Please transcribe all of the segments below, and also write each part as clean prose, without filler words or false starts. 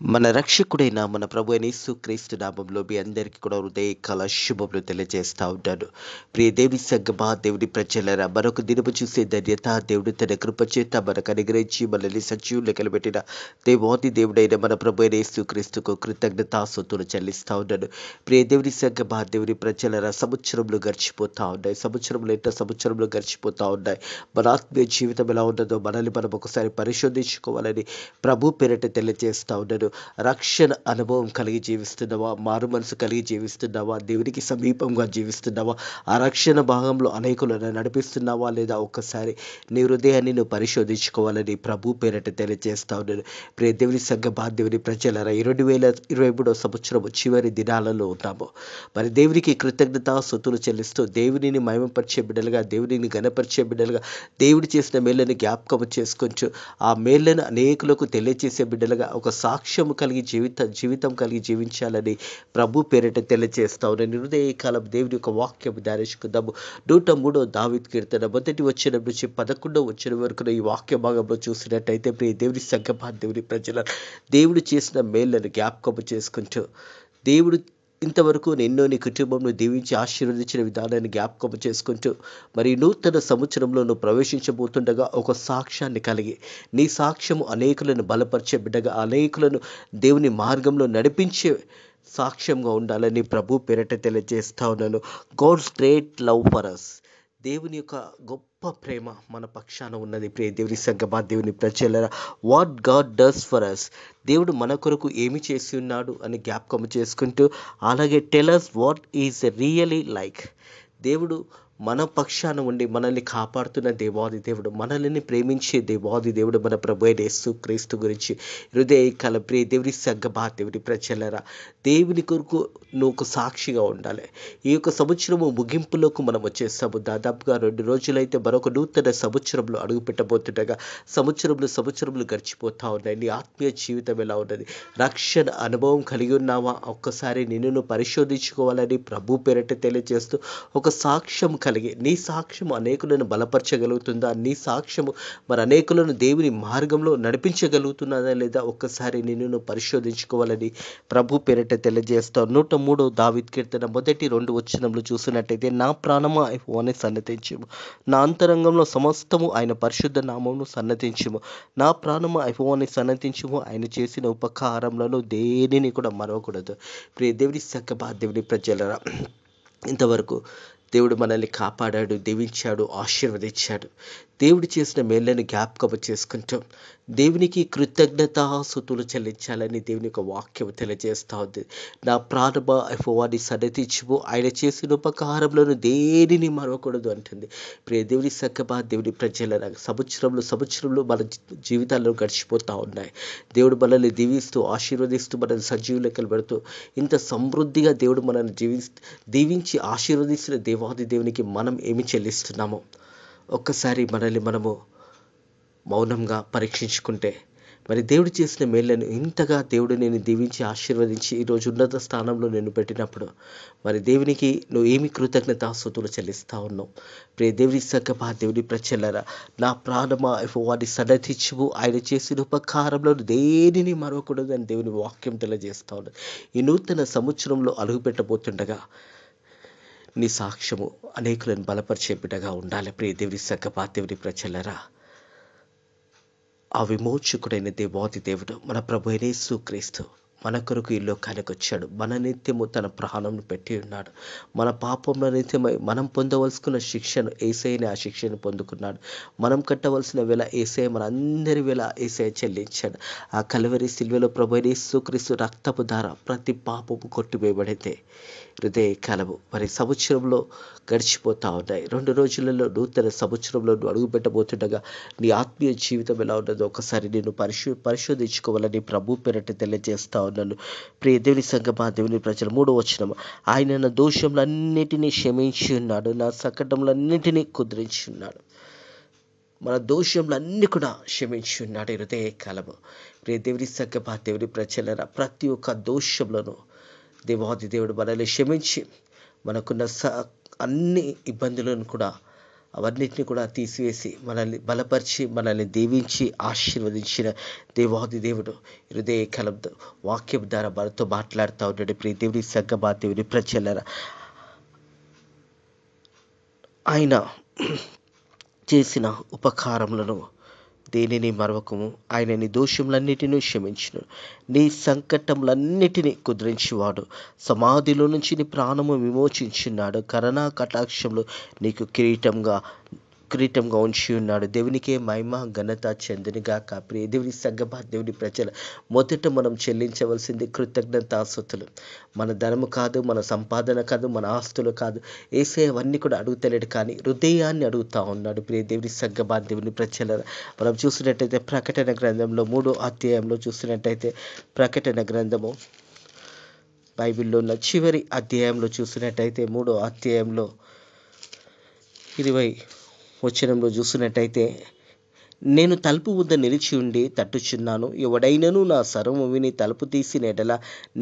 మన రక్షకుడైన మన ప్రభు అయిన యేసుక్రీస్తు నామంలో మీ అందరికీ కూడా హృదయకాల శుభములు తెలియజేస్తా ఉంటాను. ప్రియ దేవుని సంగమా, దేవుని ప్రజలారా, మరొక దినము చూసే ధన్యత దేవుడు తన కృప చేత మనకు అనుగ్రహించి మనల్ని సజీవులు లెక్కలు పెట్టిన దేవాది దేవుడైన మన ప్రభు అయిన యేసుక్రీస్తుకు కృతజ్ఞతాస్తుతులు చెల్లిస్తా ఉన్నాను. ప్రియ దేవుని సంగమా, దేవుని ప్రజలారా, సంవత్సరంలో గడిచిపోతా ఉన్నాయి. సంవత్సరంలో గడిచిపోతా ఉన్నాయి. మన ఆత్మీయ జీవితం ఎలా ఉన్నదో మనల్ని మనం ఒకసారి పరిశోధించుకోవాలని ప్రభు పేరిట తెలియజేస్తా ఉన్నాను. రక్షణ అనుభవం కలిగి జీవిస్తున్నావా? మారు మనసు కలిగి జీవిస్తున్నావా? దేవునికి సమీపంగా జీవిస్తున్నావా? ఆ రక్షణ భాగంలో అనేకులను నడిపిస్తున్నావా లేదా? ఒక్కసారి నీ హృదయాన్ని నువ్వు పరిశోధించుకోవాలని ప్రభు పేరిట తెలియజేస్తా ఉన్నాను. ప్రియ దేవుని సంఘమా, దేవుని ప్రజలారా, 2023 సంవత్సరం చివరి దినాలలో ఉన్నాము. మరి దేవునికి కృతజ్ఞతాస్తుతులు చెల్లిస్తూ దేవునిని మహిమపరిచే బిడ్డలుగా, దేవునిని ఘనపరిచే బిడ్డలుగా, దేవుడు చేసిన మేళ్ళని జ్ఞాపకం చేసుకొంచు ఆ మేళ్ళను అనేకులకు తెలియజేసే బిడ్డలుగా ఒక సాక్ష్యం కలిగి జీవితం కలిగి జీవించాలని ప్రభు పేరిట తెలియజేస్తా ఉన్నాను. హృదయకాలం దేవుని యొక్క వాక్యం ధ్యానించుకుందాము. 103 దావీదు కీర్తన మొదటి వచనం నుంచి 11వ వచనం వరకు ఈ వాక్య భాగంలో చూసినట్టయితే, ప్రియ దేవుని సంగమా, దేవుని ప్రజల, దేవుడు చేసిన మేళ్ళను జ్ఞాపకం చేసుకుంటూ, దేవుడు ఇంతవరకు ఎన్నో నీ కుటుంబంను దీవించి ఆశీర్వదించిన విధానాన్ని జ్ఞాపకం చేసుకుంటూ, మరి నూతన సంవత్సరంలో నువ్వు ప్రవేశించబోతుండగా ఒక సాక్ష్యాన్ని కలిగి, నీ సాక్ష్యము అనేకులను బలపరిచే బిడ్డగా, అనేకులను దేవుని మార్గంలో నడిపించే సాక్ష్యంగా ఉండాలని ప్రభు పేరిట తెలియజేస్తా ఉన్నాను. God's great love for us, దేవుని యొక్క గొప్ప ప్రేమ మన పక్షాన ఉన్నది. ప్రియ దేవుని సంగమా, దేవుని ప్రజలారా, what God does for us, దేవుడు మన కొరకు ఏమి చేసి ఉన్నాడు అని జ్ఞాపకం చేసుకుంటూ, అలాగే tell us what is really like, దేవుడు మన పక్షాన ఉండి మనల్ని కాపాడుతున్న దేవాది దేవుడు, మనల్ని ప్రేమించే దేవాది దేవుడు మన ప్రభు అయిన యేసుక్రీస్తు గురించి హృదయకాల ప్రియ దేవుని సంగమా, దేవుని ప్రజలారా, దేవుని కొరకు నువ్వు ఒక సాక్షిగా ఉండాలి. ఈ యొక్క సంవత్సరము ముగింపులోకి మనం వచ్చేస్తాము. దాదాపుగా 2 రోజులైతే మరొక నూతన సంవత్సరంలో అడుగు పెట్టబోతుండగా సంవత్సరంలో గడిచిపోతా ఉన్నాయి. నీ ఆత్మీయ జీవితం ఎలా ఉన్నది? రక్షణ అనుభవం కలిగి ఉన్నావా? ఒక్కసారి నిన్ను పరిశోధించుకోవాలని ప్రభు పేరిట తెలియజేస్తూ, ఒక సాక్ష్యం కలిగి, నీ సాక్ష్యం అనేకులను బలపరచగలుగుతుందా? నీ సాక్ష్యము మరి అనేకులను దేవుని మార్గంలో నడిపించగలుగుతున్నదా లేదా? ఒక్కసారి నిన్ను పరిశోధించుకోవాలని ప్రభు పేరిట తెలియజేస్తావు. 103 దావీదు కీర్తన మొదటి 2 వచనములు చూసినట్టయితే, నా ప్రాణమా యెహోవాను సన్నతించుము, నా అంతరంగంలో సమస్తము ఆయన పరిశుద్ధ నామమును సన్నతించుము. నా ప్రాణమా యెహోవాను సన్నతించుము, ఆయన చేసిన ఉపకారములను దేనిని కూడా మరవకూడదు. ప్రియ దేవుని సంగమా, దేవుని ప్రజలారా, ఇంతవరకు దేవుడు మనల్ని కాపాడాడు, దీవించాడు, ఆశీర్వదించాడు. దేవుడు చేసిన మేళ్ళని జ్ఞాపకం చేసుకుంటాం. దేవునికి కృతజ్ఞతాస్తుతులు చెల్లించాలని దేవుని యొక్క వాక్యం తెలియజేస్తూ ఉంది. నా ప్రాణమా యెహోవాను సన్నతించుము, ఆయన చేసిన ఉపకారములను దేనిని మరవకూడదు అంటుంది. ప్రియ దేవుని సంగమా, దేవుని ప్రజల, సంవత్సరంలో మన జీవితాల్లో గడిచిపోతూ ఉన్నాయి. దేవుడు మనల్ని దీవిస్తూ ఆశీర్వదిస్తూ మనల్ని సజీవ లెక్కలు పెడుతూ ఇంత సమృద్ధిగా దేవుడు మనల్ని దీవించి ఆశీర్వదిస్తున్న దేవాది దేవునికి మనం ఏమి చెల్లిస్తున్నామో ఒక్కసారి మనల్ని మనము మౌనంగా పరీక్షించుకుంటే, మరి దేవుడు చేసిన మేళ్ళను ఇంతగా దేవుడు నేను దీవించి ఆశీర్వదించి ఈరోజు ఉన్నత స్థానంలో నేను పెట్టినప్పుడు, మరి దేవునికి నువ్వు ఏమి కృతజ్ఞతాస్తుతులు చెల్లిస్తా ఉన్నావు? ప్రియ దేవుని సంగమా, దేవుని ప్రజలారా, నా ప్రాణమా యెహోవాను సన్నతించుము, ఆయన చేసిన ఉపకారములను దేనిని మరవకూడదు అని దేవుని వాక్యం తెలియజేస్తా ఉన్నది. ఈ నూతన సంవత్సరంలో అడుగు పెట్టబోతుండగా నీ సాక్ష్యము అనేకులను బలపరిచే బిడ్డగా ఉండాలి. ప్రియ దేవుని సంగమా, దేవుని ప్రజలారా, ఆ విమోచకుడైన దేవాది దేవుడు మన ప్రభు అయిన యేసుక్రీస్తు మన కొరకు ఈ లోకానికి వచ్చాడు. మన నిత్యము తన ప్రాణంను పెట్టి ఉన్నాడు. మన పాపంలో నిత్యమై మనం పొందవలసిన శిక్షను యేసయ్యనే ఆ శిక్షను పొందుకున్నాడు. మనం కట్టవలసిన వెల యేసయ్య, మన అందరి వెల యేసయ్య చెల్లించాడు. ఆ కల్వరి సిలువలో ప్రభు అయిన యేసుక్రీస్తు రక్తపు ధార ప్రతి పాపము కొట్టివేయబడితే హృదయకాలము మరి సంవత్సరంలో గడిచిపోతా ఉన్నాయి. 2 రోజులలో నూతన సంవత్సరంలో నువ్వు అడుగు పెట్టబోతుండగా నీ ఆత్మీయ జీవితం ఎలా ఉన్నదో ఒకసారి నేను పరిశోధించుకోవాలని ప్రభు పేరిట తెలియజేస్తా ఉన్నాను. ప్రియ దేవుని సంగమా, దేవుని ప్రజలు, 3వ వచనం, ఆయన నా దోషములన్నిటినీ క్షమించి ఉన్నాడు, నా సంకటములన్నిటినీ కుదిరించి ఉన్నాడు. మన దోషములన్నీ కూడా క్షమించి ఉన్నాడు హృదయకాలము. ప్రియ దేవుని సంగమా, దేవుని ప్రజలరా, ప్రతి ఒక్క దోషంలోనూ దేవాది దేవుడు మనల్ని క్షమించి మనకున్న అన్ని ఇబ్బందులను కూడా అవన్నిటిని కూడా తీసివేసి మనల్ని బలపరిచి మనల్ని దీవించి ఆశీర్వదించిన దేవాది దేవుడు హృదయ కలంతో వాక్యం ద్వారా మనతో మాట్లాడుతూ ఉన్నాడు. ప్రియ దేవుని సంగమా, దేవుని ప్రజలారా, ఆయన చేసిన ఉపకారములను దేనిని మరవకము. ఆయన నీ దోషములన్నిటినీ క్షమించును, నీ సంకటములన్నిటినీ కుదిరించేవాడు, సమాధిలో నుంచి నీ ప్రాణము విమోచించున్నాడు, కరుణా కటాక్షంలో నీకు కిరీటంగా ఉంచి ఉన్నాడు. దేవునికే మహిమ ఘనత చెందునుగాక. ప్రియ దేవుని సంగమా, దేవుని ప్రజలు, మొదట మనం చెల్లించవలసింది కృతజ్ఞతాస్తుతులు. మన ధనము కాదు, మన సంపాదన కాదు, మన ఆస్తులు కాదు. యేసయ్య అవన్నీ కూడా అడుగుతలేడు, కానీ హృదయాన్ని అడుగుతా ఉన్నాడు. ప్రియ దేవుని సంగమా, దేవుని ప్రజల, మనం చూసినట్టయితే ప్రకటన గ్రంథంలో 3వ అధ్యాయంలో చూసినట్టయితే, ప్రకటన గ్రంథము బైబిల్లో ఉన్న చివరి అధ్యాయంలో చూసినట్టయితే 3వ అధ్యాయంలో 20 వచనంలో చూసినట్టయితే, నేను తలుపు వద్ద నిలిచి ఉండి తట్టుచున్నాను, ఎవడైనను నా స్వరము విని తలుపు తీసిన ఎడల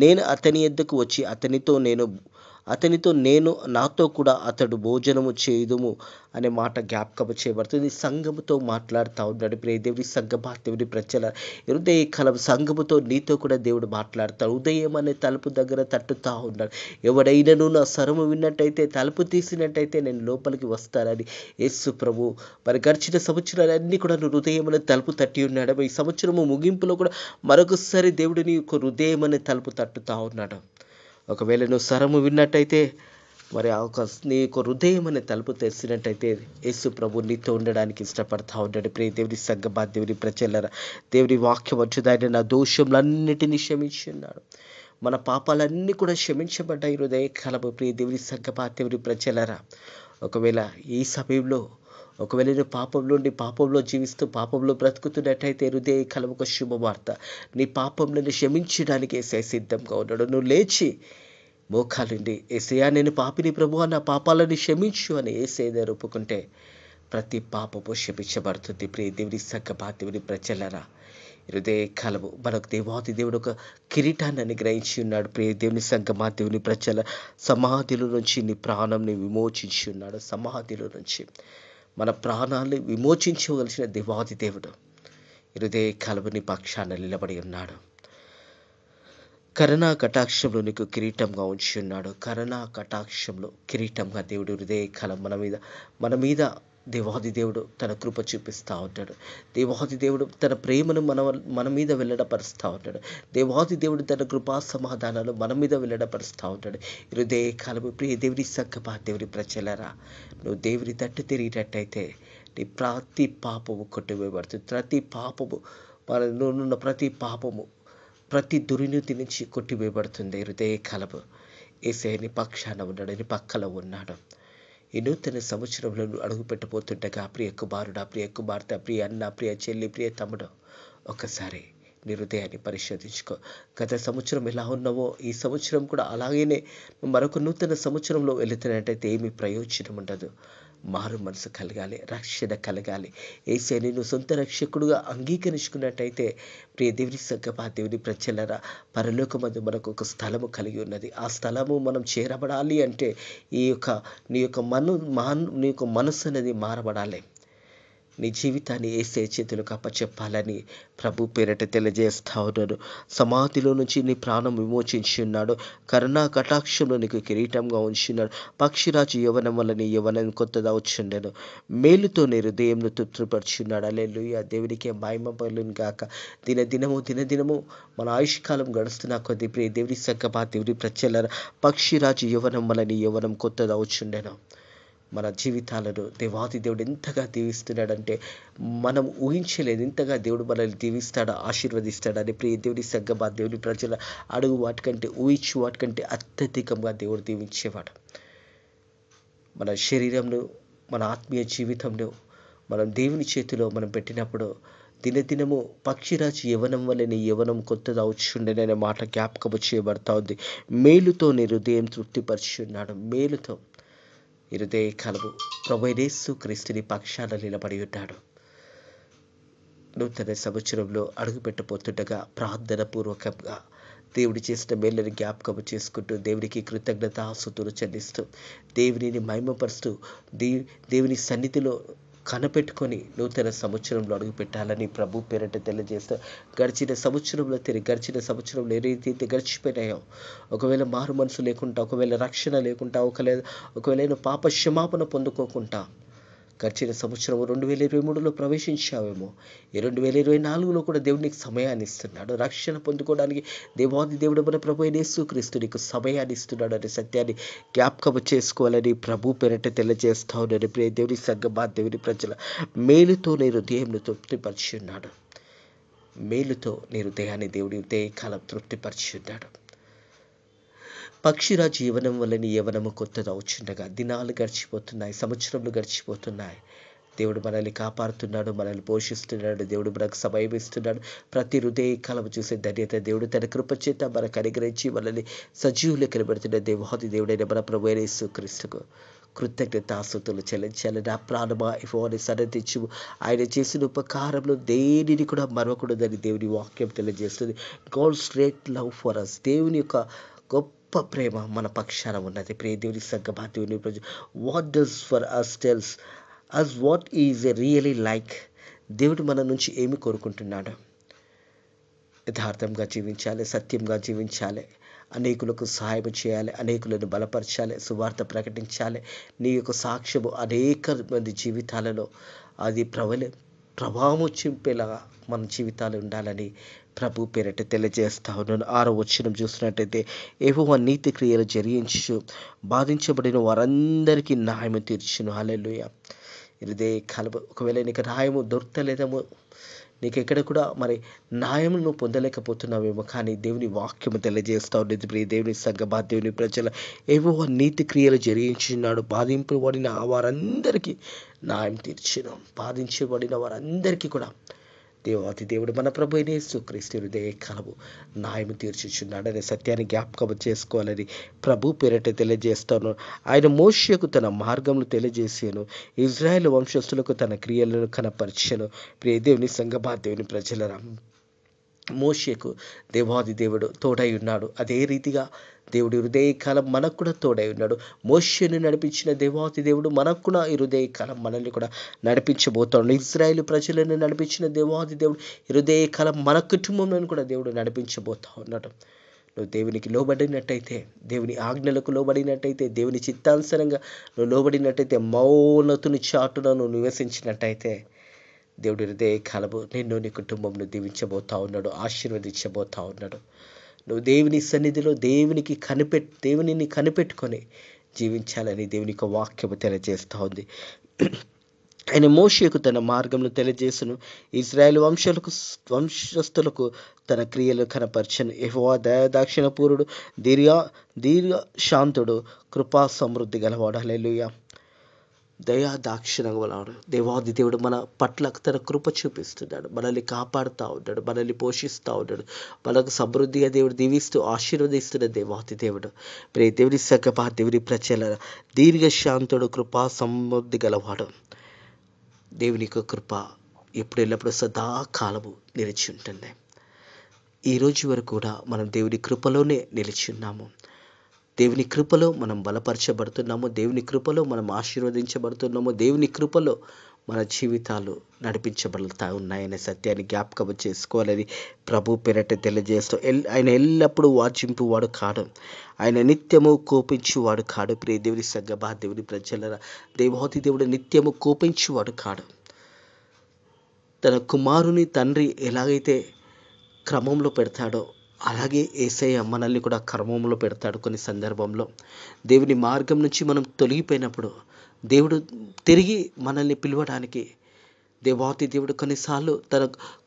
నేను అతని యొద్దకు వచ్చి అతనితో నేను నాతో కూడా అతడు భోజనము చేయుదుము అనే మాట జ్ఞాపకం చేయబడుతుంది. సంఘముతో మాట్లాడుతూ ఉన్నాడు. ప్రియ దేవుని సంగమా, దేవుని ప్రజల, హృదయ కలం సంఘముతో నీతో కూడా దేవుడు మాట్లాడతాడు. ఉదయం అనే తలుపు దగ్గర తట్టుతూ ఉన్నాడు. ఎవడైనను నా స్వరము విన్నట్టయితే తలుపు తీసినట్టయితే నేను లోపలికి వస్తానని యేసు ప్రభు మరి గడిచిన సంవత్సరాలన్నీ కూడా నువ్వు హృదయం అనే తలుపు తట్టి ఉన్నాడు. ఈ సంవత్సరము ముగింపులో కూడా మరొకసారి దేవుడు నీ యొక్క హృదయం అనే తలుపు తట్టుతూ ఉన్నాడు. ఒకవేళ నువ్వు స్వరము విన్నట్టయితే మరి నీ యొక్క హృదయం అనే తలుపు తెరిచినట్టయితే యేసు ప్రభు నీతో ఉండడానికి ఇష్టపడతా ఉన్నాడు. ప్రియ దేవుని సంగమా, దేవుని ప్రజలారా, దేవుని వాక్యం వచ్చుదాయన నా దోషములన్నిటినీ క్షమించున్నాడు. మన పాపాలన్నీ కూడా క్షమించబడ్డాయి హృదయ కలము. ప్రియ దేవుని సంగమా, దేవుని ప్రజలారా, ఒకవేళ ఈ సమయంలో నువ్వు పాపంలో జీవిస్తూ పాపంలో బ్రతుకుతున్నట్టయితే హృదయ కలముకు శుభవార్త, నీ పాపంలను క్షమించడానికి యేసయ్య సిద్ధంగా ఉన్నాడు. నువ్వు లేచి మోకాలుండి, యేసయ్యా నేను పాపిని ప్రభువా, నా పాపాలను క్షమించు అని యేసయ్య ఒప్పుకుంటే ప్రతి పాపము క్షమించబడుతుంది. ప్రియ దేవుని సంగమా, దేవుని ప్రజలారా, హృదయ కలము మనకు దేవాది దేవుడు ఒక కిరీటాన్ని అనుగ్రహించి ఉన్నాడు. ప్రియ దేవుని సంగమా, దేవుని ప్రజల, సమాధిలో నుంచి నీ ప్రాణంని విమోచించి ఉన్నాడు. సమాధిలో నుంచి మన ప్రాణాలను విమోచించవలసిన దేవాది దేవుడు హృదయ కలముని పక్షాన నిలబడి ఉన్నాడు. కరుణా కటాక్షంలో నీకు కిరీటంగా ఉంచి ఉన్నాడు. కరుణా కటాక్షంలో కిరీటంగా దేవుడు హృదయ కలం మన మీద దేవాది దేవుడు తన కృప చూపిస్తూ ఉంటాడు. దేవాది దేవుడు తన ప్రేమను మన మీద వెల్లడపరుస్తూ ఉంటాడు. దేవాది దేవుడు తన కృపా సమాధానాలు మన మీద వెల్లడపరుస్తూ ఉంటాడు. హృదయ కాలము ప్రియ దేవుని సంగమా, దేవుని ప్రజలారా, నువ్వు దేవుని తట్టు తిరిగినట్టయితే నీ ప్రతి పాపము కొట్టివేయబడుతుంది. ప్రతి పాపము నువ్వున్న ప్రతి పాపము, ప్రతి దుర్నీతి నుంచి కొట్టివేయబడుతుంది. హృదయ కలము యేసయ్య నీ పక్షాన ఉన్నాడు, నీ పక్కలో ఉన్నాడు. ఈ నూతన సంవత్సరంలో అడుగు పెట్టబోతుండగా ప్రియ కుమారుడా, ప్రియ కుమార్తె, ప్రియ అన్న, ప్రియ చెల్లి, ప్రియ తమ్ముడు, ఒక్కసారి నీ హృదయాన్ని పరిశోధించుకో. గత సంవత్సరం ఎలా ఉన్నావో ఈ సంవత్సరం కూడా అలాగనే మరొక నూతన సంవత్సరంలో వెళుతున్నట్టయితే ఏమీ ప్రయోజనం ఉండదు. మారు మనసు కలగాలి, రక్షణ కలగాలి. యేసయ్యని నువ్వు సొంత రక్షకుడుగా అంగీకరించుకున్నట్టయితే ప్రియ దేవుని సంగమా, దేవుని ప్రజలారా, పరలోకమందు మనకు ఒక స్థలము కలిగి ఉన్నది. ఆ స్థలము మనం చేరబడాలి అంటే నీ యొక్క మనస్సు అనేది మారబడాలి. నీ జీవితాన్ని యేసయ్య చేతులకు అప్పచెప్పాలని ప్రభు పేరట తెలియజేస్తా ఉన్నాడు. సమాధిలో నుంచి నీ ప్రాణం విమోచించి ఉన్నాడు. కరుణా కటాక్షంలో నీకు కిరీటంగా ఉంచున్నాడు. పక్షిరాజు యవ్వనం వల్ల నీ యవ్వనం కొత్తగా వచ్చుండెను. మేలుతో నీ హృదయంను తృప్తిపరుచున్నాడు. హల్లెలూయా, దేవునికే మహిమ కలుగును గాక. దినదినము మన ఆయుష్కాలం గడుస్తున్న కొద్ది ప్రియ దేవుని సంగమా, దేవుని ప్రజలారా, పక్షిరాజు యవ్వనం వల్ల నీ యవ్వనం కొత్తగా వచ్చుండెను. మన జీవితాలను దేవాది దేవుడు ఎంతగా దీవిస్తున్నాడంటే మనం ఊహించలేదు. ఇంతగా దేవుడు మనల్ని దీవిస్తాడు, ఆశీర్వదిస్తాడని ప్రియ దేవుని సంగమా, దేవుని ప్రజల, అడుగు వాటికంటే ఊహించు వాటికంటే అత్యధికంగా దేవుడు దీవించేవాడు. మన శరీరంలో, మన ఆత్మీయ జీవితంలో మనం దేవుని చేతిలో మనం పెట్టినప్పుడు దినదినము పక్షిరాజు యవ్వనం వల్ల నీ యవ్వనం కొత్తగా వచ్చుండేననే మాట జ్ఞాపకము చేయబడతా ఉంది. మేలుతో నీ హృదయం తృప్తిపరుచున్నాడు. మేలుతో హృదయ కలము ప్రభువైన యేసు క్రీస్తుని పక్షాన నిలబడి ఉన్నాడు. నూతన సంవత్సరంలో అడుగు పెట్టబోతుండగా ప్రార్థన పూర్వకంగా దేవుడు చేసిన మేళ్ళని జ్ఞాపకం చేసుకుంటూ దేవునికి కృతజ్ఞతాస్తుతులు చెల్లిస్తూ దేవునిని మహిమపరుస్తూ దేవుని సన్నిధిలో కనపెట్టుకొని నూతన సంవత్సరంలో అడుగు పెట్టాలని ప్రభు పేరట తెలియజేస్తూ గడిచిన సంవత్సరంలో ఏ రీతి గడిచిపోయినాయో, ఒకవేళ మారు మనసు లేకుండా, ఒకవేళ రక్షణ లేకుండా, ఒకవేళ పాప క్షమాపణ పొందుకోకుండా గడిచిన సంవత్సరం 2023లో ప్రవేశించావేమో, ఈ 2024లో కూడా దేవుడు నీకు సమయాన్ని ఇస్తున్నాడు. రక్షణ పొందుకోవడానికి దేవుడు మన ప్రభు యేసుక్రీస్తు నీకు సమయాన్ని ఇస్తున్నాడు అనే సత్యాన్ని జ్ఞాపకం చేసుకోవాలని ప్రభు పేరట తెలియజేస్తా ఉన్నాడు. ప్రియ దేవుని సంగమా, దేవుని ప్రజల మేలుతో నీ హృదయంను తృప్తిపరిచి ఉన్నాడు. మేలుతో నీ హృదయాన్ని దేవుడి ఉదయకాలం తృప్తిపరిచి ఉన్నాడు. పక్షిరాజు జీవనం వల్ల యవనము కొత్తదవుచుండగా దినాలు గడిచిపోతున్నాయి, సంవత్సరములు గడిచిపోతున్నాయి. దేవుడు మనల్ని కాపాడుతున్నాడు, మనల్ని పోషిస్తున్నాడు, దేవుడు మనకు సమయం ఇస్తున్నాడు. ప్రతి హృదయ కాలం చూసే ధన్యత దేవుడు తన కృప చేత మనకు అనుగ్రహించి మనల్ని సజీవులు కనబడుతున్న దేవుడైన మన ప్రభు యేసుక్రీస్తుకు కృతజ్ఞతాస్తుతులు చెల్లించాలి. నా ప్రాణమా యెహోవాను సన్నతించు, ఆయన చేసిన ఉపకారంలో దేనిని కూడా మరవకూడదని దేవుని వాక్యం తెలియజేస్తుంది. God's great love for us, దేవుని యొక్క గొప్ప ప్రేమ మన పక్షాన ఉన్నది. ప్రియ దేవుని సంగమా, దేవుని ప్రజలు, what does for us tells us what is really like. దేవుడు మన నుంచి ఏమి కోరుకుంటున్నాడు? యథార్థంగా జీవించాలి, సత్యంగా జీవించాలి, అనేకులకు సహాయం చేయాలి, అనేకులను బలపరచాలి, సువార్త ప్రకటించాలి. నీ యొక్క సాక్ష్యము అనేక మంది జీవితాలలో అది ప్రభావం చింపేలాగా మన జీవితాలు ఉండాలని ప్రభు పేరట తెలియజేస్తా ఉన్నాను. 6వ వచనం చూసినట్టయితే, యెహోవా నీతి క్రియలు జరిగించు, బాధించబడిన వారందరికీ న్యాయము తీర్చును. హల్లెలూయా. ఇదే కలబ ఒకవేళ నీకు న్యాయము దొరకలేదేమో, నీకు ఎక్కడ కూడా మరి న్యాయము నువ్వు పొందలేకపోతున్నావేమో, కానీ దేవుని వాక్యము తెలియజేస్తా ఉండేది. ప్రియ దేవుని సంగమా, దేవుని ప్రజల, యెహోవా నీతి క్రియలు జరిగించున్నాడు, బాధింపబడిన వారందరికీ న్యాయం తీర్చును. బాధించబడిన వారందరికీ కూడా దేవుడు మన ప్రభు యేసుక్రీస్తు హృదయ కాలము న్యాయం తీర్చుచున్నాడు అనే సత్యాన్ని జ్ఞాపకం చేసుకోవాలని ప్రభు పేరట తెలియజేస్తాను. ఆయన మోషేకు తన మార్గములు తెలియజేసాను, ఇజ్రాయేల్ వంశస్థులకు తన క్రియలను కనపరిచాను. ప్రియ దేవుని సంగమా, దేవుని ప్రజలరా, మోషేకు దేవాది దేవుడు తోడై ఉన్నాడు. అదే రీతిగా దేవుడి హృదయకాలం మనకు కూడా తోడై ఉన్నాడు. మోషేను నడిపించిన దేవాది దేవుడు మనకు కూడా ఈ హృదయకాలం మనల్ని కూడా నడిపించబోతాడు. ఇజ్రాయేల్ ప్రజలను నడిపించిన దేవాది దేవుడు ఈ హృదయకాలం మన కుటుంబంలో కూడా దేవుడు నడిపించబోతా ఉన్నాడు. నువ్వు దేవునికి లోబడినట్టయితే, దేవుని ఆజ్ఞలకు లోబడినట్టయితే, దేవుని చిత్తానుసారంగా నువ్వు లోబడినట్టయితే, మౌనతుని చాటున నువ్వు నివసించినట్టయితే, దేవుడి హృదయ కాలము నిన్ను నీ కుటుంబంను దీవించబోతా ఉన్నాడు, ఆశీర్వదించబోతా ఉన్నాడు. నువ్వు దేవుని సన్నిధిలో దేవునిని కనిపెట్టుకొని జీవించాలని దేవుని యొక్క వాక్యము తెలియజేస్తూ ఉంది. ఆయన మోషేకు తన మార్గంలో తెలియజేసును, ఇజ్రాయేల్ వంశస్థులకు తన క్రియలు కనపరచను. యెహోవా దయాదాక్షిణ పూరుడు, దీర్ఘ శాంతుడు, కృపా సమృద్ధి గలవాడు. హల్లెలూయా. దయా దాక్షిణ గలవాడు దేవాది దేవుడు మన పట్ల తన కృప చూపిస్తున్నాడు, మనల్ని కాపాడుతూ ఉన్నాడు, మనల్ని పోషిస్తూ ఉన్నాడు, మనకు సమృద్ధిగా దేవుడు దీవిస్తూ ఆశీర్వదిస్తున్న దేవాది దేవుడు. ప్రియ దేవుని సంగమా, దేవుని ప్రజల, దీర్ఘశాంతుడు, కృపా సమృద్ధి గలవాడు. దేవుని యొక్క కృప ఎప్పుడు ఎల్లప్పుడూ సదాకాలము నిలిచి ఉంటుంది. ఈరోజు వరకు కూడా మనం దేవుని కృపలోనే నిలిచి ఉన్నాము. దేవుని కృపలో మనం బలపరచబడుతున్నాము, దేవుని కృపలో మనం ఆశీర్వదించబడుతున్నాము, దేవుని కృపలో మన జీవితాలు నడిపించబడుతూ ఉన్నాయనే సత్యాన్ని జ్ఞాపకం చేసుకోవాలని ప్రభు పేరట తెలియజేస్తూ, ఆయన ఎల్లప్పుడూ వాచింపువాడు కాడు, ఆయన నిత్యము కోపించువాడు కాడు. ప్రియ దేవుని సంగమా, దేవుని ప్రజల, దేవాది దేవుడు నిత్యము కోపించువాడు కాడు. తన కుమారుని తండ్రి ఎలాగైతే క్రమంలో పెడతాడో అలాగే యేసయ్య మనల్ని కూడా క్రమంలో పెడతాడు. కొన్ని సందర్భంలో దేవుని మార్గం నుంచి మనం తొలగిపోయినప్పుడు దేవుడు తిరిగి మనల్ని పిలవడానికి దేవాతి దేవుడు కొన్నిసార్లు తన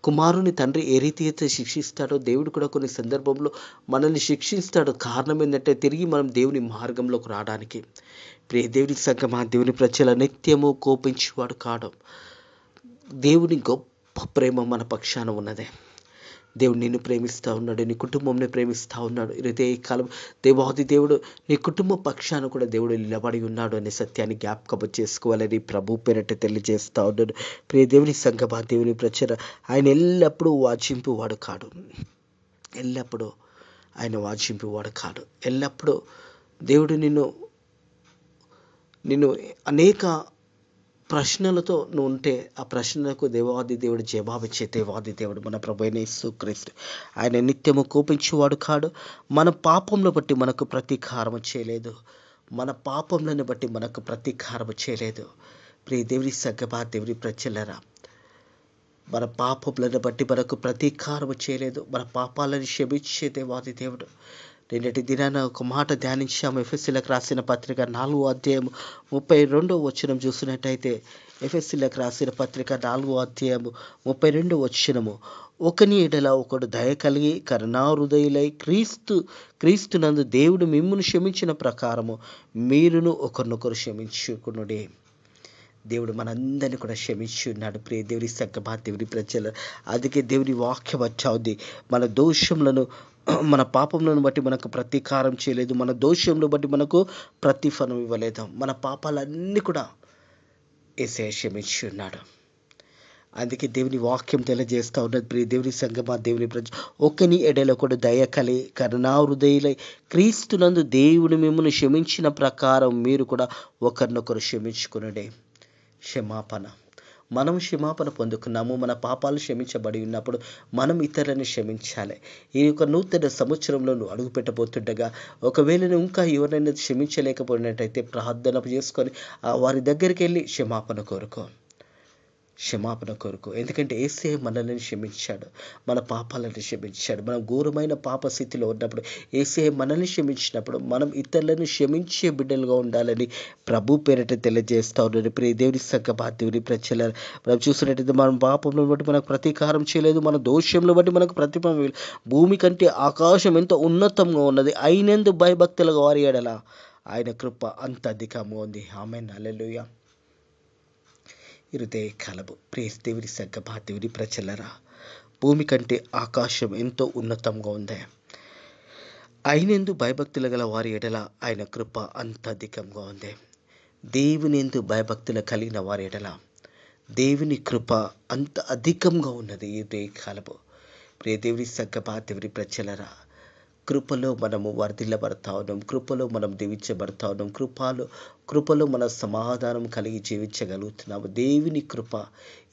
కుమారుని తండ్రి ఏ రీతి అయితే శిక్షిస్తాడో దేవుడు కూడా కొన్ని సందర్భంలో మనల్ని శిక్షిస్తాడు. కారణం ఏంటంటే తిరిగి మనం దేవుని మార్గంలోకి రావడానికి. ప్రియ దేవుని సంగమా, దేవుని ప్రజల, నిత్యము కోపించేవాడు కాడు. దేవుని గొప్ప ప్రేమ మన పక్షాన ఉన్నదే. దేవుడు నిన్ను ప్రేమిస్తూ ఉన్నాడు, నీ కుటుంబంని ప్రేమిస్తూ ఉన్నాడు. హృదయ కాలం దేవాది దేవుడు నీ కుటుంబ పక్షాన కూడా దేవుడు నిలబడి ఉన్నాడు అనే సత్యాన్ని జ్ఞాపకం చేసుకోవాలని ప్రభు పేరట తెలియజేస్తూ ఉన్నాడు. ప్రియ దేవుని సంగమా, దేవుని ప్రజల, ఆయన ఎల్లప్పుడూ వాచింపువాడు కాడు. ఎల్లప్పుడూ ఆయన వాంఛింపేవాడు కాడు. ఎల్లప్పుడూ దేవుడు నిన్ను అనేక ప్రశ్నలతో నువ్వు ఉంటే ఆ ప్రశ్నలకు దేవాది దేవుడు జవాబిచ్చే దేవాది దేవుడు మన ప్రభువైన యేసుక్రీస్తు. ఆయన నిత్యము కోపించేవాడు కాడు. మన పాపంలో బట్టి మనకు ప్రతీకారం చేయలేదు. మన పాపంలను బట్టి మనకు ప్రతీకారం చేయలేదు. ప్రియ దేవుని సంగమా, దేవుని ప్రజలారా, మన పాపములను బట్టి మనకు ప్రతీకారం చేయలేదు. మన పాపాలను క్షమించే దేవాది దేవుడు. నిన్నటి దినాన ఒక మాట ధ్యానించాము. ఎఫెసీలకు రాసిన పత్రిక 4వ అధ్యాయం 32వ వచనం చూసినట్టయితే, ఎఫెసీలకు రాసిన పత్రిక 4వ అధ్యాయం 32వ వచనము, ఒకని ఎడల ఒకడు దయ కలిగి కరుణాహృదయులై క్రీస్తునందు దేవుడు మిమ్మును క్షమించిన ప్రకారము మీరును ఒకరినొకరు క్షమించుకునుడి. దేవుడు మనందరినీ కూడా క్షమించి ఉన్నాడు. ప్రియ దేవుని సంగమా, దేవుని ప్రజలు, అందుకే దేవుని వాక్యం వచ్చావుది, మన దోషములను మన పాపములను బట్టి మనకు ప్రతీకారం చేయలేదు. మన దోషములను బట్టి మనకు ప్రతిఫలం ఇవ్వలేదు. మన పాపాలన్నీ కూడా యేసయ్య క్షమించి ఉన్నాడు. అందుకే దేవుని వాక్యం తెలియజేస్తూ ఉన్నది. ప్రియ దేవుని సంగమా, దేవుని ప్రజ, ఒకని ఎడల ఒకడు దయ కలిగి కరుణాహృదయులై క్రీస్తునందు దేవుడు మిమ్మల్ని క్షమించిన ప్రకారం మీరు కూడా ఒకరినొకరు క్షమించుకునుడే. క్షమాపణ, మనం క్షమాపణ పొందుకున్నాము. మన పాపాలు క్షమించబడి ఉన్నప్పుడు మనం ఇతరులను క్షమించాలి. ఈ యొక్క నూతన సంవత్సరంలో నువ్వు అడుగు పెట్టబోతుండగా ఒకవేళ నువ్వు ఇంకా ఎవరైనా క్షమించలేకపోయినట్టయితే ప్రార్థన చేసుకొని వారి దగ్గరికి వెళ్ళి క్షమాపణ కోరుకో. ఎందుకంటే యేసయ్య మనల్ని క్షమించాడు, మన పాపాలను క్షమించాడు. మనం ఘోరమైన పాప స్థితిలో ఉన్నప్పుడు యేసయ్య మనల్ని క్షమించినప్పుడు మనం ఇతరులను క్షమించే బిడ్డలుగా ఉండాలని ప్రభు పేరిట తెలియజేస్తూ ఉన్నాడు. ప్రియ దేవుని సంగమా, దేవుని ప్రజల, మనం చూసినట్టయితే మనం పాపంలో బట్టి మనకు ప్రతీకారం చేయలేదు. మన దోషంలో బట్టి మనకు ప్రతిఫలం. భూమి కంటే ఆకాశం ఎంతో ఉన్నతంగా ఉన్నది అయినందు భయభక్తులుగా వారి ఎడల ఆయన కృప అంత అధికంగా ఉంది. ఆమేన్, హల్లెలూయా. హృదయ కలబు. ప్రియ దేవుని సంగమా, దేవుని ప్రజలరా, భూమి కంటే ఆకాశం ఎంతో ఉన్నతంగా ఉంది అయినందు భయభక్తులు గల వారి ఎడల ఆయన కృప అంత అధికంగా ఉంది. దేవుని యందు భయభక్తులు కలిగిన వారి ఎడల దేవుని కృప అంత అధికంగా ఉన్నది. హృదయ కలబు. ప్రియ దేవుని సంగమా, దేవుని ప్రజలరా, కృపలో మనము వర్ధిల్లబడతా ఉన్నాం. కృపలో మనం దీవించబడతా ఉన్నాం. కృపలో మన సమాధానం కలిగి జీవించగలుగుతున్నాము. దేవుని కృప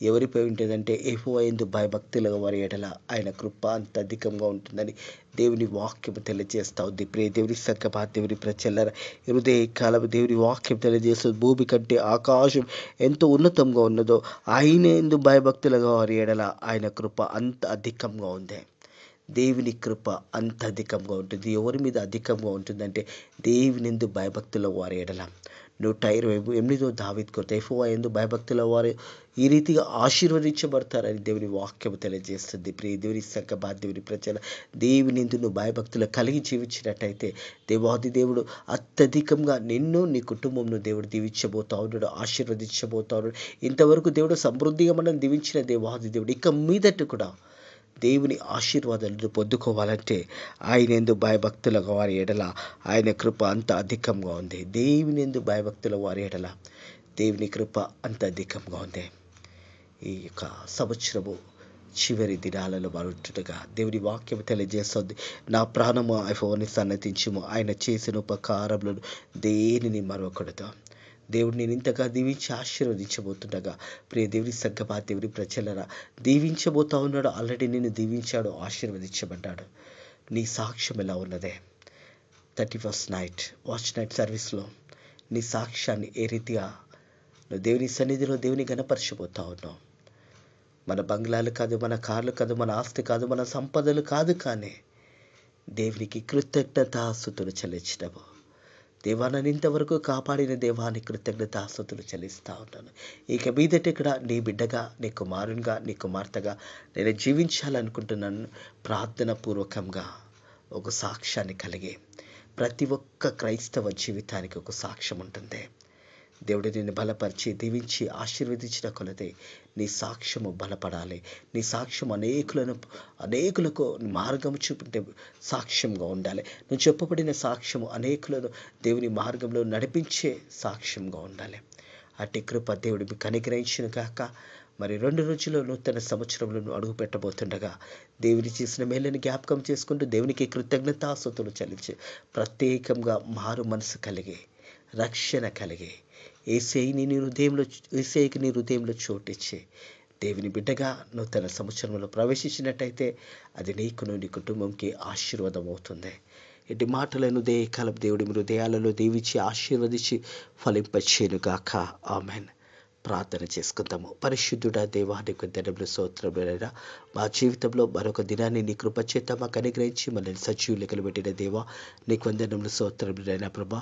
ఎవరిపై ఉంటుందంటే యెహోవా యందు భయభక్తులుగా వారి ఎడల ఆయన కృప అంత అధికంగా ఉంటుందని దేవుని వాక్యం తెలియజేస్తూ ఉంది. ప్రియ దేవుని సంగమా, దేవుని ప్రజలరా, హృదయ కాలం దేవుని వాక్యం తెలియజేస్తుంది. భూమి కంటే ఆకాశం ఎంతో ఉన్నతంగా ఉన్నదో ఆయన యందు భయభక్తులుగా వారి ఎడల ఆయన కృప అంత అధికంగా ఉంది. దేవుని కృప అంత అధికంగా ఉంటుంది. ఎవరి మీద అధికంగా ఉంటుందంటే దేవుని యందు భయభక్తుల వారి ఎడల. 128వ దావీదు కొరత, యెహోవా యందు భయభక్తుల వారు ఈ రీతిగా ఆశీర్వదించబడతారని దేవుని వాక్యం తెలియజేస్తుంది. ప్రియ దేవుని సంగమా, దేవుని ప్రజల, దేవుని యందు నువ్వు భయభక్తులు కలిగి జీవించినట్టయితే దేవాది దేవుడు అత్యధికంగా నిన్ను, నీ కుటుంబంను దేవుడు దీవించబోతా ఉన్నాడు, ఆశీర్వదించబోతా ఉన్నాడు. ఇంతవరకు దేవుడు సమృద్ధిగా మనం దీవించిన దేవాది దేవుడు ఇక మీదట కూడా దేవుని ఆశీర్వాదాలను పొందుకోవాలంటే ఆయన యందు భయభక్తుల వారి ఎడల ఆయన కృప అంత అధికంగా ఉంది. దేవుని యందు భయభక్తుల వారి ఎడల దేవుని కృప అంత అధికంగా ఉంది. ఈ యొక్క సంవత్సరము చివరి దినాలలో మరుంటుండగా దేవుని వాక్యం తెలియజేస్తుంది. నా ప్రాణము యెహోవాను సన్నతించుము, ఆయన చేసిన ఉపకారములను దేనిని మరొకడుతో. దేవుడు నేను ఇంతగా దీవించి ఆశీర్వదించబోతుండగా ప్రియ దేవుని సంగమా, దేవుని ప్రజలరా, దీవించబోతా ఉన్నాడు. ఆల్రెడీ నిన్ను దీవించాడు, ఆశీర్వదించబడ్డాడు. నీ సాక్ష్యం ఎలా ఉన్నదే? 31st నైట్ వాచ్ నైట్ సర్వీస్లో నీ సాక్ష్యాన్ని ఏ రీతిగా నువ్వు దేవుని సన్నిధిలో దేవుని గణపరచబోతా ఉన్నావు? మన బంగ్లాలు కాదు, మన కార్లు కాదు, మన ఆస్తి కాదు, మన సంపదలు కాదు, కానీ దేవునికి కృతజ్ఞతాస్తుతులు చెల్లించినవు. దేవా, నన్ను ఇంతవరకు కాపాడిన దేవాన్ని కృతజ్ఞతాస్తుతులు చెల్లిస్తూ ఉన్నాను. ఇక మీదట ఇక్కడ నీ బిడ్డగా, నీ కుమారునిగా, నీ కుమార్తెగా నేను జీవించాలనుకుంటున్నాను. ప్రార్థన పూర్వకంగా ఒక సాక్ష్యాన్ని కలిగి ప్రతి ఒక్క క్రైస్తవ జీవితానికి ఒక సాక్ష్యం ఉంటుంది. దేవుడు నిన్ను బలపరిచి దీవించి ఆశీర్వదించిన కొలదే నీ సాక్ష్యము బలపడాలి. నీ సాక్ష్యం అనేకులకు మార్గం చూపించే సాక్ష్యంగా ఉండాలి. నువ్వు చెప్పబడిన సాక్ష్యము అనేకులను దేవుని మార్గంలో నడిపించే సాక్ష్యంగా ఉండాలి. అట్టి కృప దేవుడు మీకు అనుగ్రహించును గాక. మరి 2 రోజుల్లో నూతన సంవత్సరంలో నువ్వు అడుగు పెట్టబోతుండగా దేవుని చేసిన మేలుని జ్ఞాపకం చేసుకుంటూ దేవునికి కృతజ్ఞతాస్తుతులు చెల్లించి ప్రత్యేకంగా మారు మనసు కలిగి రక్షణ కలిగి యేసయ్యకి నీ హృదయంలో చోటిచ్చి దేవుని బిడ్డగా నూతన సంవత్సరంలో ప్రవేశించినట్టయితే అది నీకును నీ కుటుంబంకి ఆశీర్వాదం అవుతుంది. ఇటు మాటలను కాలం దేవుడి హృదయాలలో దీవించి ఆశీర్వదించి ఫలింపచేయునుగాక. ఆమెన్. ప్రార్థన చేసుకుందాము. పరిశుద్ధుడా దేవా, నీకు దండములు స్తోత్రములైనా మా జీవితంలో మరొక దినాన్ని నీ కృప చేత మాకు అనుగ్రహించి మనల్ని సజీవులు లెక్కలు పెట్టిన దేవా, నీకు వందనములు స్తోత్రములైనా ప్రభా.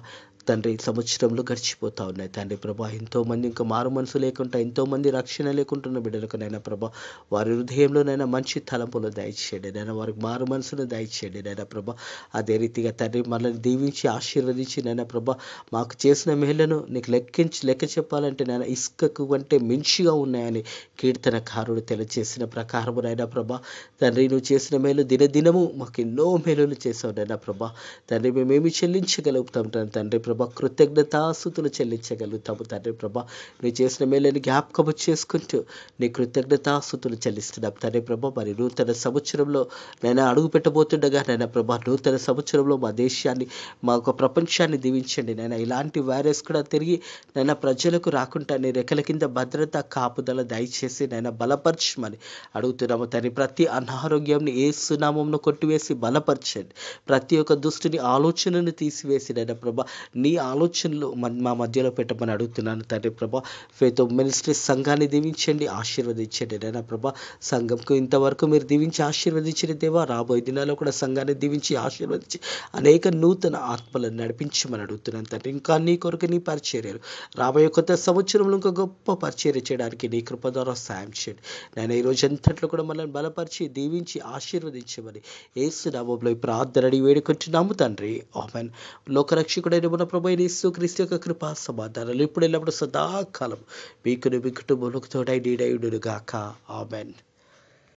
తండ్రి, సంవత్సరంలో గడిచిపోతా ఉన్నాయి తండ్రి ప్రభా. ఎంతోమంది ఇంకా మారు మనసు లేకుండా, ఎంతోమంది రక్షణ లేకుంటున్న బిడ్డలకు నైనా ప్రభా, వారి హృదయంలోనైనా మంచి తలంపులు దయచేయండి నైనా, వారికి మారు మనసును దయచేయండి నైనా ప్రభా. అదే రీతిగా తండ్రి మనల్ని దీవించి ఆశీర్వదించి నైనా ప్రభా, మాకు చేసిన మేళ్లను నీకు లెక్క చెప్పాలంటే నైనా ఇసుకకు అంటే మించిగా ఉన్నాయని కీర్తనకారుడు తెలియజేసిన ప్రకారము నైనా ప్రభా. తండ్రి, నువ్వు చేసిన మేలు దినదినము మాకు ఎన్నో మేలులు చేసావు నైనా ప్రభా. తండ్రి, మేమేమి చెల్లించగలుగుతాం తండ్రి ప్రభా? కృతజ్ఞతాస్తుతులు చెల్లించగలుగుతాము తండ్రి ప్రభా. నువ్వు చేసిన మేలని జ్ఞాపకము చేసుకుంటూ నీ కృతజ్ఞతాస్తుతులు చెల్లిస్తున్నాం తండ్రి ప్రభా. మరి నూతన సంవత్సరంలో నైనా అడుగు పెట్టబోతుండగా నైనా ప్రభా, నూతన సంవత్సరంలో మా దేశాన్ని, మా యొక్క ప్రపంచాన్ని దీవించండి నైనా. ఇలాంటి వైరస్ కూడా తిరిగి నైనా ప్రజలకు రాకుండా నీ రెక్కల కింద భద్రత కాపుదల దయచేసి నైనా బలపరచమని అడుగుతున్నాము తండ్రి. ప్రతి అనారోగ్యంని యేసు నామములో కొట్టివేసి బలపరచండి. ప్రతి ఒక్క దుష్టుని ఆలోచనను తీసివేసి నైనా ప్రభా, నీ ఆలోచనలు మా మధ్యలో పెట్టమని అడుగుతున్నాను తండ్రి ప్రభా. ఫెయిత్ మినిస్ట్రీ సంఘాన్ని దీవించండి, ఆశీర్వదించండి నైనా ప్రభా. సంఘంకు ఇంతవరకు మీరు దీవించి ఆశీర్వదించిన దేవా, రాబోయే దినాల్లో కూడా సంఘాన్ని దీవించి ఆశీర్వదించి అనేక నూతన ఆత్మలను నడిపించమని అడుగుతున్నాను తండ్రి. ఇంకా నీ కొరకు నీ పరిచర్యలు రాబోయే కొత్త సంవత్సరంలో ఇంకా గొప్ప పరిచర్య చేయడానికి నీ కృప ద్వారా సాయం చేయండి నేను. ఈ రోజు అంతట్లో కూడా మనల్ని బలపరిచి దీవించి ఆశీర్వదించమని యేసు నామములో ఈ ప్రార్థన అడిగి వేడుకుంటున్నాము తండ్రి. ఆమేన్. లోకరక్షకుడైన మన ప్రభువైన యేసుక్రీస్తు యొక్క కృపా సమాధానాలు ఇప్పుడు ఎల్లప్పుడు సదాకాలం మీకును మీ కుటుంబంలోకి తోడై నీడై ఉండును గాక. ఆమేన్.